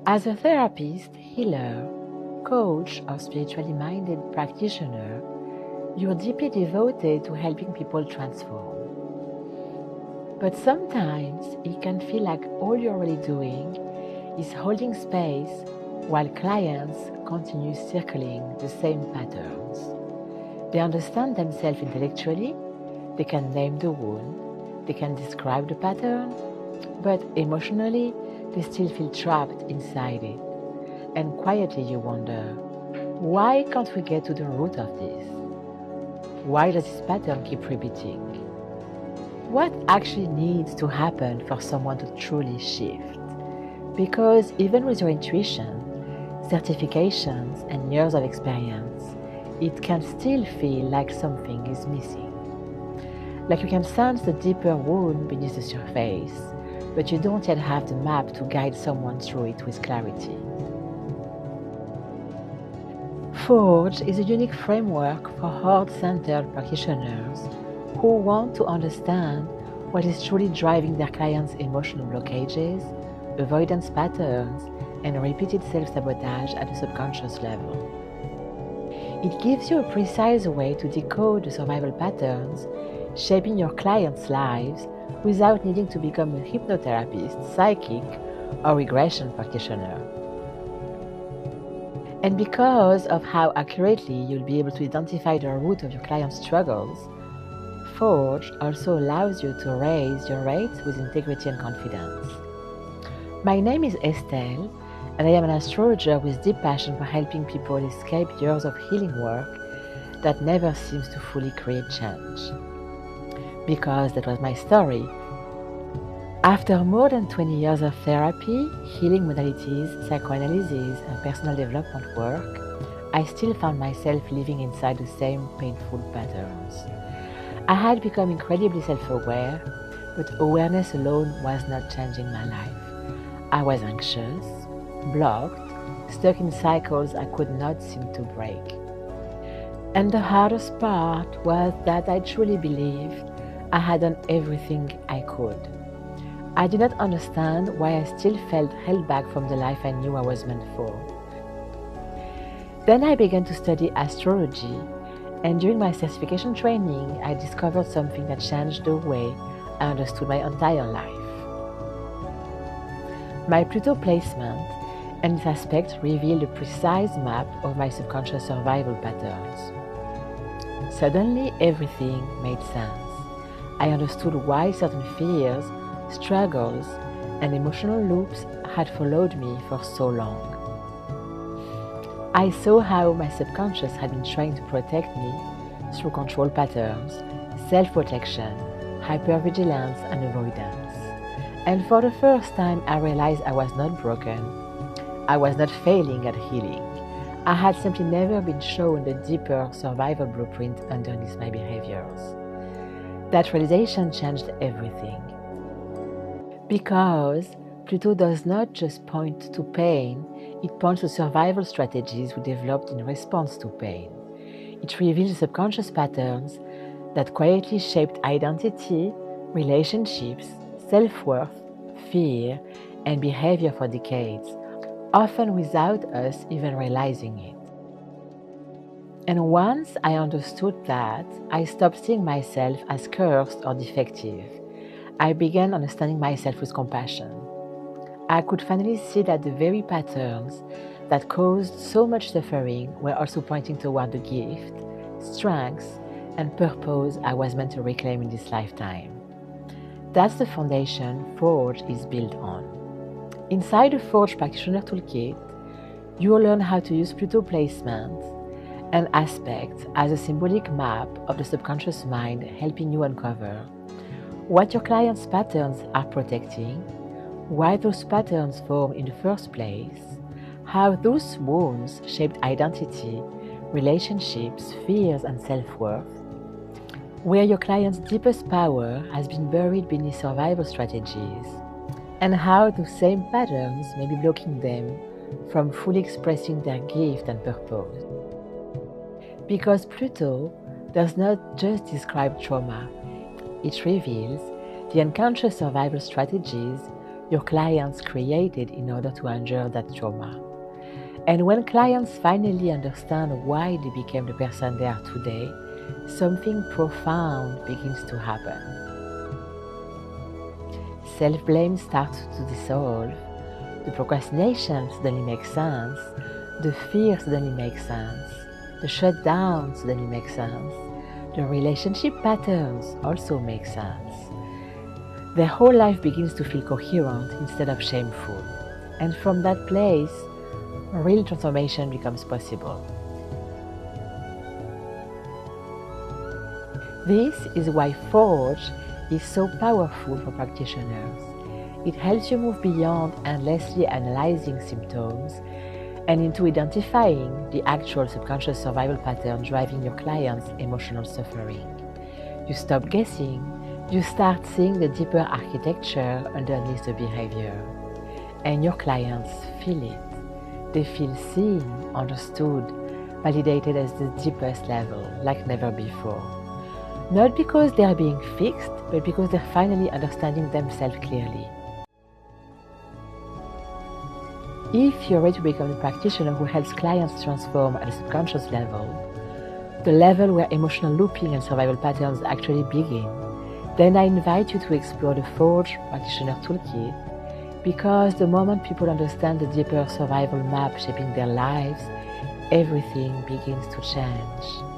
As a therapist, healer, coach, or spiritually minded practitioner, you're deeply devoted to helping people transform. But sometimes it can feel like all you're really doing is holding space while clients continue circling the same patterns. They understand themselves intellectually, they can name the wound, they can describe the pattern, but emotionally they still feel trapped inside it. And quietly you wonder, why can't we get to the root of this? Why does this pattern keep repeating? What actually needs to happen for someone to truly shift? Because even with your intuition, certifications, and years of experience, it can still feel like something is missing. Like you can sense the deeper wound beneath the surface, but you don't yet have the map to guide someone through it with clarity. FORGED is a unique framework for heart-centered practitioners who want to understand what is truly driving their clients' emotional blockages, avoidance patterns, and repeated self-sabotage at the subconscious level. It gives you a precise way to decode the survival patterns shaping your clients' lives without needing to become a hypnotherapist, psychic, or regression practitioner. And because of how accurately you'll be able to identify the root of your client's struggles, FORGED also allows you to raise your rates with integrity and confidence. My name is Estelle, and I am an astrologer with deep passion for helping people escape years of healing work that never seems to fully create change. Because that was my story. After more than 20 years of therapy, healing modalities, psychoanalysis, and personal development work, I still found myself living inside the same painful patterns. I had become incredibly self-aware, but awareness alone was not changing my life. I was anxious, blocked, stuck in cycles I could not seem to break. And the hardest part was that I truly believed I had done everything I could. I did not understand why I still felt held back from the life I knew I was meant for. Then I began to study astrology, and during my certification training, I discovered something that changed the way I understood my entire life. My Pluto placement and its aspects revealed a precise map of my subconscious survival patterns. Suddenly, everything made sense. I understood why certain fears, struggles, and emotional loops had followed me for so long. I saw how my subconscious had been trying to protect me through control patterns, self-protection, hypervigilance, and avoidance. And for the first time, I realized I was not broken. I was not failing at healing. I had simply never been shown the deeper survival blueprint underneath my behaviors. That realization changed everything. Because Pluto does not just point to pain, it points to survival strategies we developed in response to pain. It reveals subconscious patterns that quietly shaped identity, relationships, self-worth, fear, and behavior for decades, often without us even realizing it. And once I understood that, I stopped seeing myself as cursed or defective. I began understanding myself with compassion. I could finally see that the very patterns that caused so much suffering were also pointing toward the gift, strengths, and purpose I was meant to reclaim in this lifetime. That's the foundation FORGED is built on. Inside the FORGED Practitioner Toolkit, you will learn how to use Pluto placement and aspects as a symbolic map of the subconscious mind, helping you uncover what your client's patterns are protecting, why those patterns form in the first place, how those wounds shaped identity, relationships, fears, and self-worth, where your client's deepest power has been buried beneath survival strategies, and how those same patterns may be blocking them from fully expressing their gift and purpose. Because Pluto does not just describe trauma, it reveals the unconscious survival strategies your clients created in order to endure that trauma. And when clients finally understand why they became the person they are today, something profound begins to happen. Self-blame starts to dissolve, the procrastination suddenly makes sense, the fear suddenly makes sense, the shutdown suddenly makes sense, the relationship patterns also make sense. Their whole life begins to feel coherent instead of shameful. And from that place, real transformation becomes possible. This is why FORGED is so powerful for practitioners. It helps you move beyond endlessly analyzing symptoms and into identifying the actual subconscious survival pattern driving your clients' emotional suffering. You stop guessing, you start seeing the deeper architecture underneath the behavior. And your clients feel it. They feel seen, understood, validated at the deepest level, like never before. Not because they are being fixed, but because they're finally understanding themselves clearly. If you're ready to become a practitioner who helps clients transform at a subconscious level, the level where emotional looping and survival patterns actually begin, then I invite you to explore the FORGED Practitioner Toolkit, because the moment people understand the deeper survival map shaping their lives, everything begins to change.